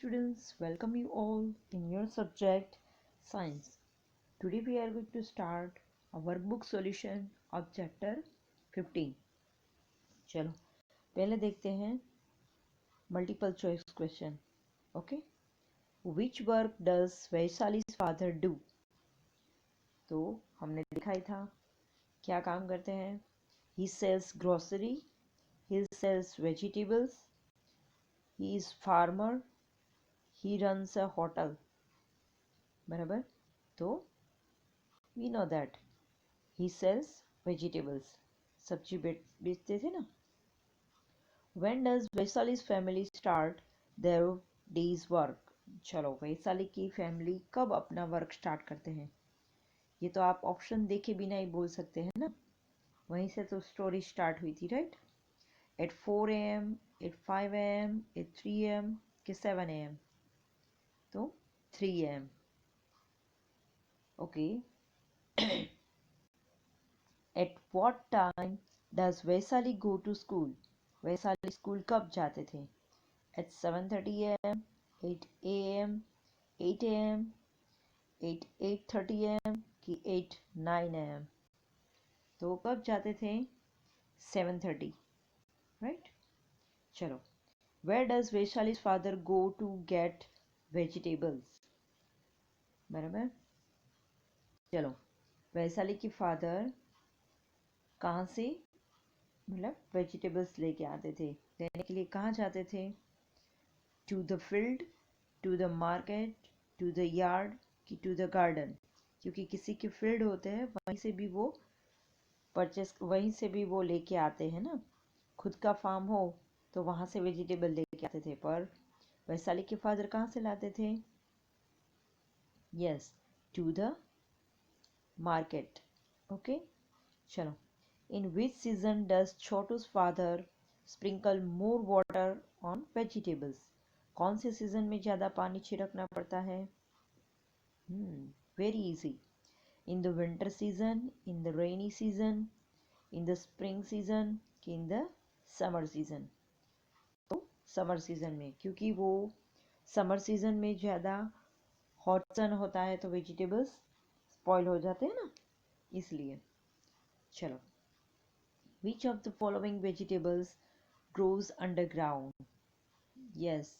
students, welcome you all in your subject Science. Today we are going to start a workbook solution of chapter 15. चलो पहले देखते हैं multiple choice question. Okay, which work does वैशाली's father do? तो हमने देखा ही था क्या काम करते हैं. He sells grocery, he sells vegetables, he is farmer, he runs a hotel. बराबर. तो we know that he sells vegetables. सब्जी बेचते थे ना. When does वैशाली's family start their day's work? चलो वैशाली की फैमिली कब अपना वर्क स्टार्ट करते हैं? ये तो आप ऑप्शन देखे बिना ही बोल सकते हैं ना. वहीं से तो स्टोरी स्टार्ट हुई थी, right? At 4 AM, at 5 AM, at 3 AM के 7 AM. तो 3 AM. Okay. At what time does Vaishali go to school? Vaishali school कब जाते थे? At 7:30 AM, 8 AM, 8 AM, 8:30 AM कि 9 AM. तो कब जाते थे? 7:30, right? चलो. Where does वैशाली's father go to get vegetables? बराबर. चलो वैशाली की फादर कहाँ से मतलब वेजिटेबल्स लेके आते थे, लेने के लिए कहाँ जाते थे? To the field, to the market, to the yard कि टू द गार्डन. क्योंकि किसी के फील्ड होते हैं वहीं से भी वो वहीं से भी वो लेके आते हैं ना. खुद का फार्म हो तो वहाँ से वेजिटेबल लेके आते थे, पर वैशाली के फादर कहाँ से लाते थे? Yes, to the market. Okay. चलो. In which season does Chhotu's father sprinkle more water on vegetables? कौन से सीजन में ज़्यादा पानी छिड़कना पड़ता है? Very easy. In the winter season, in the rainy season, in the spring season कि इन द समर सीजन? तो समर सीजन में, क्योंकि वो समर सीजन में ज़्यादा हॉट सन होता है तो वेजिटेबल्स स्पॉइल हो जाते हैं ना, इसलिए. चलो. Which of the following vegetables grows underground? Yes,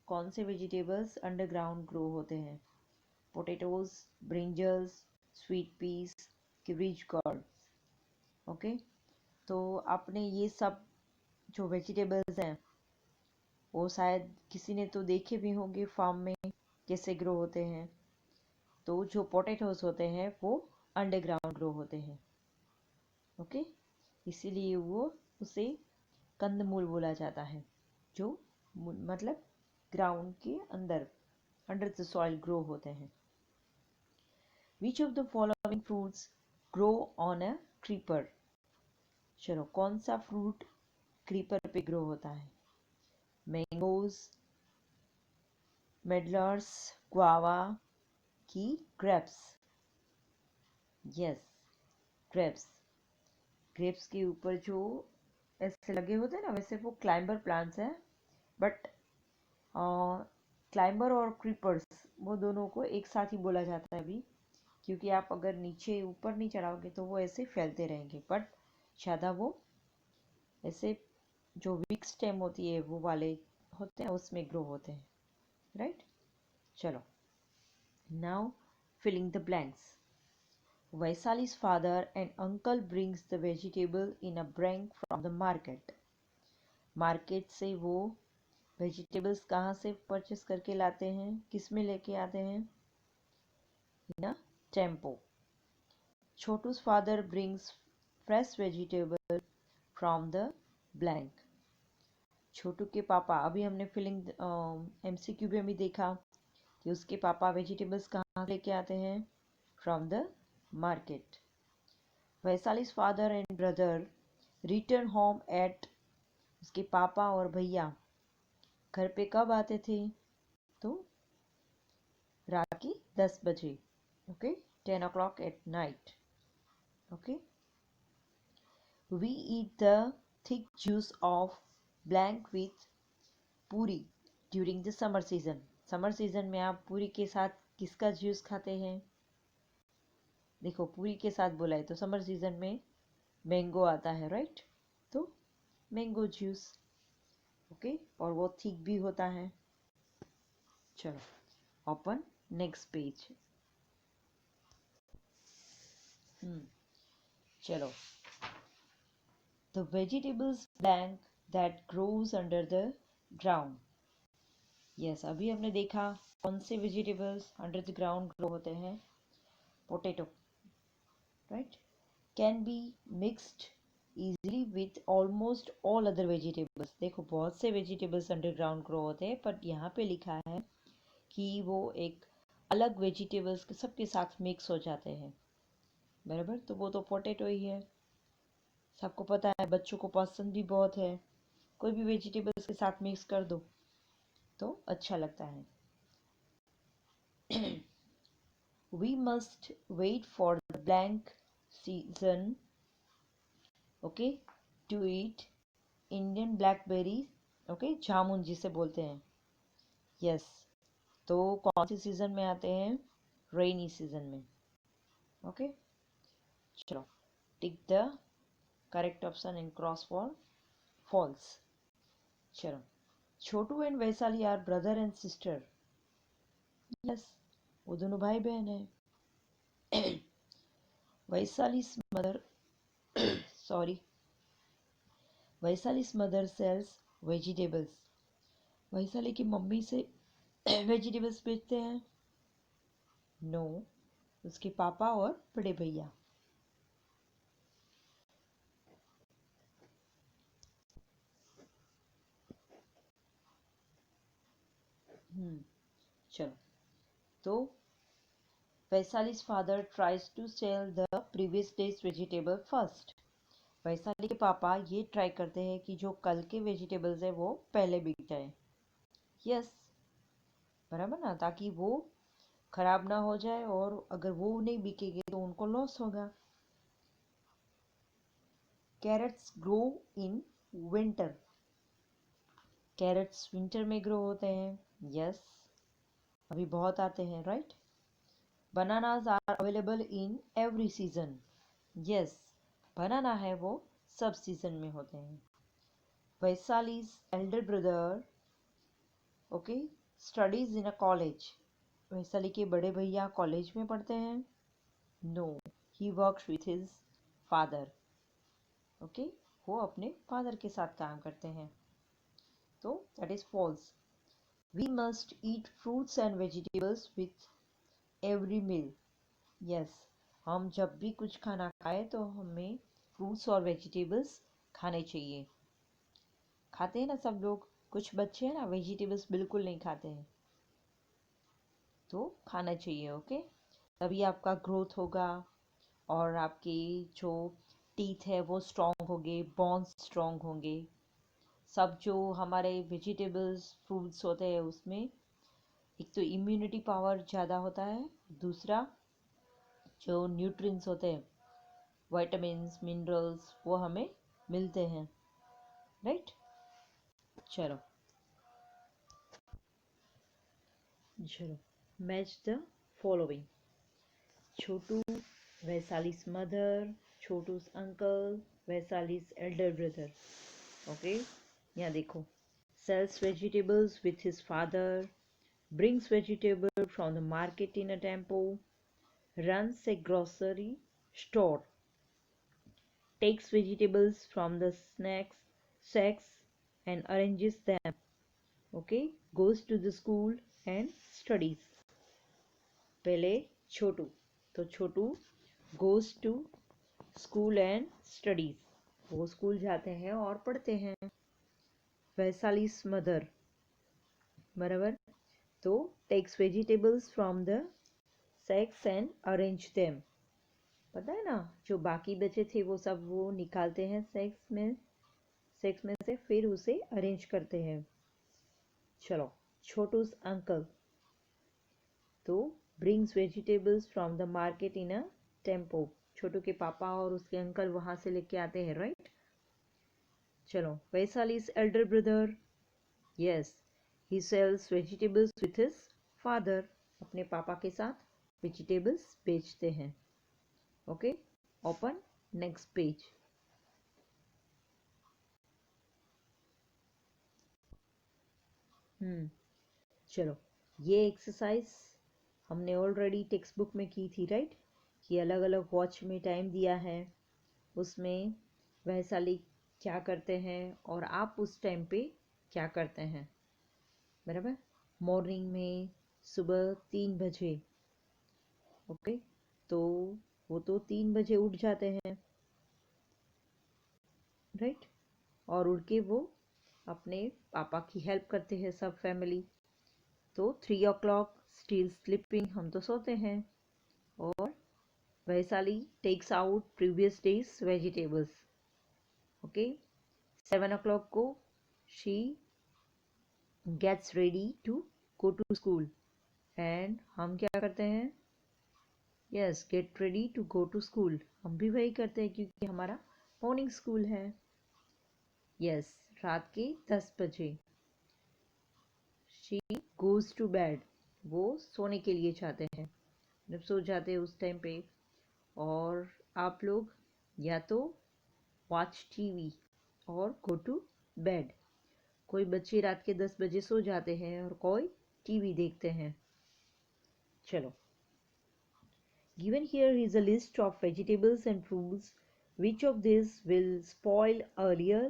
कौन से वेजिटेबल्स अंडरग्राउंड ग्रो होते हैं? Potatoes, brinjals, sweet peas, cabbage gourd. Okay. तो आपने ये सब जो वेजिटेबल्स हैं वो शायद किसी ने तो देखे भी होंगे फार्म में कैसे ग्रो होते हैं. तो जो पोटैटोज होते हैं वो अंडरग्राउंड ग्रो होते हैं. ओके. इसीलिए वो उसे कंदमूल बोला जाता है, जो मतलब ग्राउंड के अंदर अंडर द सॉइल ग्रो होते हैं. Which of the following fruits grow on a creeper? चलो कौन सा फ्रूट क्रीपर पे ग्रो होता है? मैंगोज, मेडलर्स, गुआवा की ग्रेप्स? Yes, grapes. ग्रेप्स के ऊपर जो ऐसे लगे होते हैं ना, वैसे वो क्लाइंबर प्लांट्स हैं, बट क्लाइंबर और क्रीपर्स वो दोनों को एक साथ ही बोला जाता है अभी, क्योंकि आप अगर नीचे ऊपर नहीं चढ़ाओगे तो वो ऐसे फैलते रहेंगे, बट ज़्यादा वो ऐसे जो वीक स्टेम होती है वो वाले होते हैं उसमें ग्रो होते हैं, राइट? चलो. Now filling the blanks. Vaishali's father and uncle brings the vegetable in a blank from the market. Market से वो वेजिटेबल्स कहाँ से परचेस करके लाते हैं, किस में लेके आते हैं? In a tempo. Chhotu's father brings fresh vegetable from the blank. Chhotu के पापा, अभी हमने फिलिंग एमसीक्यू में भी देखा कि उसके पापा वेजिटेबल्स कहाँ लेके आते हैं? From the market. Vaishali's father and brother return home at. उसके पापा और भैया घर पे कब आते थे? तो रात की 10 बजे. Okay. 10 o'clock at night. Okay. We eat the thick juice of blank with puri. During the summer season. Summer season में आप पूरी के साथ किसका जूस खाते हैं? देखो पूरी के साथ बोला है तो समर सीजन में मैंगो आता है, राइट? तो मैंगो जूस, ओके, और वो थिक भी होता है। चलो ओपन नेक्स्ट पेज। चलो, the vegetables plant that grows under the ground। Yes, अभी हमने देखा कौन से vegetables under the ground grow होते हैं। Potato, right, can be mixed easily with almost all other vegetables। देखो बहुत से वेजिटेबल्स अंडरग्राउंड ग्रो होते हैं, बट यहाँ पे लिखा है कि वो एक अलग वेजिटेबल्स के सबके साथ मिक्स हो जाते हैं, बराबर? तो वो तो पोटैटो ही है, सबको पता है, बच्चों को पसंद भी बहुत है। कोई भी वेजिटेबल्स के साथ मिक्स कर दो तो अच्छा लगता है। We must wait for the blank season, okay, to eat Indian blackberries, okay, जामुन जिसे बोलते हैं। यस, तो कौन सी सीजन में आते हैं? रेनी सीजन में, ओके। चलो, tick the correct option and cross for false. चलो, Chhotu and Vaishali are brother and sister. Yes, वो दोनों भाई बहन है। वैशाली's mother sorry, वैशाली's mother sells vegetables। Vaishali की मम्मी से वेजिटेबल्स बेचते हैं? नो, उसके पापा और बड़े भैया। चलो, तो वैशाली's father tries to sell the previous day's vegetable first। Vaishali के पापा ये ट्राई करते हैं कि जो कल के वेजिटेबल्स है वो पहले बिक जाए। यस, बराबर ना, ताकि वो खराब ना हो जाए, और अगर वो नहीं बिकेंगे तो उनको लॉस होगा। Carrots grow in winter. Carrots winter में ग्रो होते हैं। यस, अभी बहुत आते हैं, right? Bananas are available in every season. Yes, banana है वो सब सीजन में होते हैं। Vaishali's elder brother, okay, studies in a college. Vaishali के बड़े भैया कॉलेज में पढ़ते हैं? No, he works with his father. Okay, वो अपने फादर के साथ काम करते हैं, तो that is false. We must eat fruits and vegetables with every meal. Yes, हम जब भी कुछ खाना खाए तो हमें फ्रूट्स और वेजिटेबल्स खाने चाहिए। खाते हैं ना सब लोग? कुछ बच्चे हैं ना वेजिटेबल्स बिल्कुल नहीं खाते हैं, तो खाना चाहिए, ओके। तभी आपका ग्रोथ होगा और आपके जो टीथ है वो स्ट्रॉन्ग होंगे, बोन्स स्ट्रॉन्ग होंगे। सब जो हमारे वेजिटेबल्स फ्रूट्स होते हैं उसमें एक तो इम्यूनिटी पावर ज़्यादा होता है, दूसरा जो न्यूट्रिएंट्स होते हैं, विटामिन्स, मिनरल्स, वो हमें मिलते हैं, राइट? चलो चलो, match the following. Chhotu, Vaishali's mother, Chhotu's uncle, Vaishali's elder brother। Okay, यहाँ देखो, sells vegetables with his father, brings vegetable from the market in a tempo, runs a grocery store, takes vegetables from the sacks and arranges them, okay, goes to the school and studies। पहले छोटू, तो छोटू goes to school and studies, वो school जाते हैं और पढ़ते हैं। वैशाली's mother, बराबर, तो takes vegetables from the sacks and arrange them। पता है ना, जो बाकी बचे थे वो सब वो निकालते हैं सेक्स में से, फिर उसे अरेंज करते हैं। चलो, छोटू's अंकल, तो brings vegetables from the market in a tempo। छोटू के पापा और उसके अंकल वहां से लेके आते हैं, राइट? चलो, Vaishali's elder brother, yes, he sells vegetables with his father, अपने पापा के साथ वेजिटेबल्स बेचते हैं। Okay, open next page. चलो, ये एक्सरसाइज हमने ऑलरेडी टेक्स्ट बुक में की थी, राइट? कि अलग अलग वॉच में टाइम दिया है, उसमें वैशाली क्या करते हैं और आप उस टाइम पे क्या करते हैं, बराबर? मॉर्निंग में सुबह 3 बजे, ओके, तो वो तो 3 बजे उठ जाते हैं, राइट? और उठ के वो अपने पापा की हेल्प करते हैं, सब फैमिली। तो 3 o'clock स्टिल स्लीपिंग, हम तो सोते हैं। और Vaishali takes out previous day's vegetables, okay. 7 o'clock को she gets ready to go to school, and हम क्या करते हैं? Yes, get ready to go to school, हम भी वही करते हैं क्योंकि हमारा मॉर्निंग स्कूल है। यस, रात के 10 बजे शी गोज टू बेड, वो सोने के लिए चाहते हैं, जब सो जाते हैं उस टाइम पे। और आप लोग या तो वॉच टीवी और गो टू बेड। कोई बच्चे रात के 10 बजे सो जाते हैं और कोई टीवी देखते हैं। चलो, given here is a list of vegetables and fruits. Which of these will spoil earlier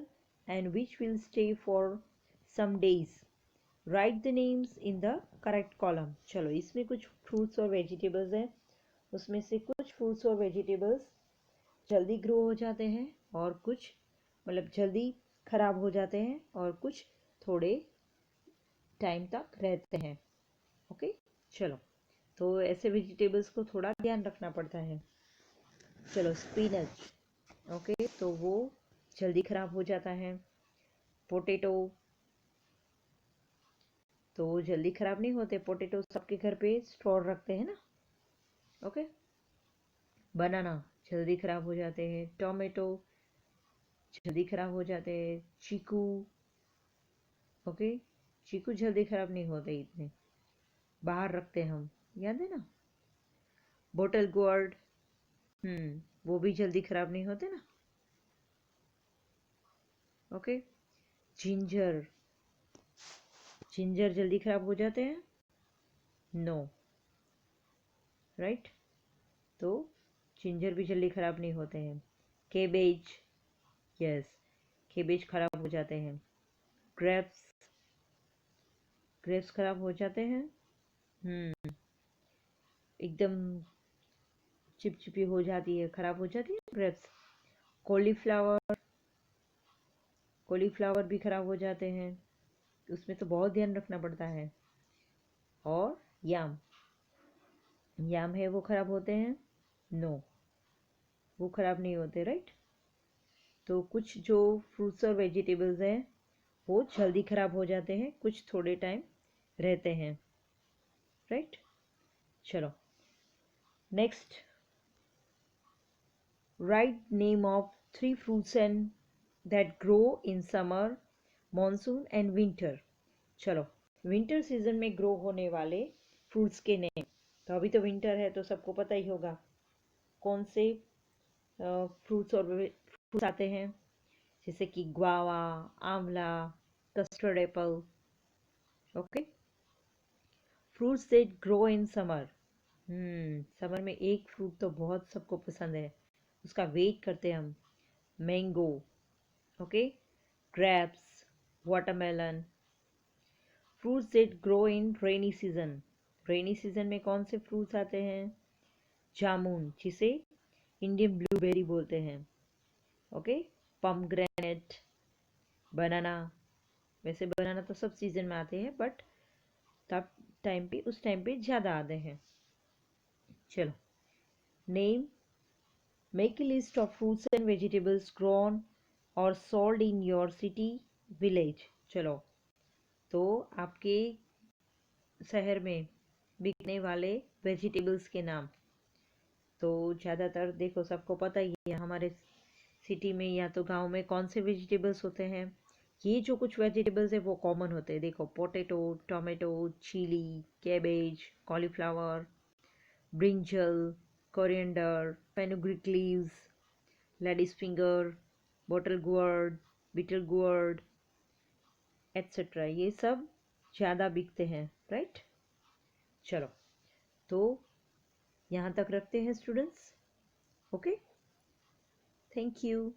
and which will stay for some days? Write the names in the correct column. चलो, इसमें कुछ फ्रूट्स और vegetables हैं, उसमें से कुछ fruits और vegetables जल्दी ग्रो हो जाते हैं और कुछ मतलब जल्दी खराब हो जाते हैं और कुछ थोड़े टाइम तक रहते हैं। ओके, चलो, तो ऐसे वेजिटेबल्स को थोड़ा ध्यान रखना पड़ता है। चलो, स्पिनच, ओके, तो वो जल्दी खराब हो जाता है। पोटैटो तो जल्दी खराब नहीं होते, पोटैटो सबके घर पे स्टोर रखते हैं ना, ओके। बनाना जल्दी खराब हो जाते हैं, टोमेटो जल्दी खराब हो जाते हैं, चीकू, ओके, चीकू जल्दी खराब नहीं होते इतने, बाहर रखते हैं हम, याद है ना? बोटल गोर्ड, वो भी जल्दी खराब नहीं होते ना, ओके। जिंजर, जिंजर जल्दी खराब हो जाते हैं? No, right? तो जिंजर भी जल्दी खराब नहीं होते हैं। केबेज, यस, केबेज खराब हो जाते हैं। ग्रेप्स, ग्रेप्स खराब हो जाते हैं, एकदम चिपचिपी हो जाती है, खराब हो जाती है ग्रेप्स। कॉलीफ्लावर, कॉलीफ्लावर भी खराब हो जाते हैं, उसमें तो बहुत ध्यान रखना पड़ता है। और याम, याम है वो खराब होते हैं? नो, वो खराब नहीं होते, राइट? तो कुछ जो फ्रूट्स और वेजिटेबल्स हैं वो जल्दी खराब हो जाते हैं, कुछ थोड़े टाइम रहते हैं, राइट? चलो, next, write name of 3 fruits and that grow in summer, monsoon and winter. चलो, विंटर सीजन में ग्रो होने वाले फ्रूट्स के नेम। तो अभी तो विंटर है तो सबको पता ही होगा कौन से फ्रूट्स और फ्रूट्स आते हैं, जैसे कि ग्वावा, आंवला, custard Apple, okay. Fruits that grow in summer, summer में एक फ्रूट तो बहुत सबको पसंद है, उसका वेट करते हैं हम, mango, okay. Grapes, watermelon. Fruits that grow in rainy season, rainy season में कौन से फ्रूट्स आते हैं? जामुन, जिसे इंडियन ब्लूबेरी बोलते हैं, ओके। पमग्रेनेट, बनाना, वैसे बनाना तो सब सीजन में आते हैं बट तब टाइम पे उस टाइम पे ज़्यादा आते हैं। चलो, name, make a list of fruits and vegetables grown और sold in your city village. चलो, तो आपके शहर में बिकने वाले वेजिटेबल्स के नाम, तो ज़्यादातर देखो सबको पता ही है हमारे सिटी में या तो गांव में कौन से वेजिटेबल्स होते हैं? ये जो कुछ वेजिटेबल्स है वो कॉमन होते हैं, देखो potato, tomato, chilli, cabbage, cauliflower, brinjal, coriander, fenugreek leaves, ladies finger, bottle gourd, bitter gourd etcetera, ये सब ज़्यादा बिकते हैं, राइट। चलो, तो यहाँ तक रखते हैं स्टूडेंट्स। Okay, thank you.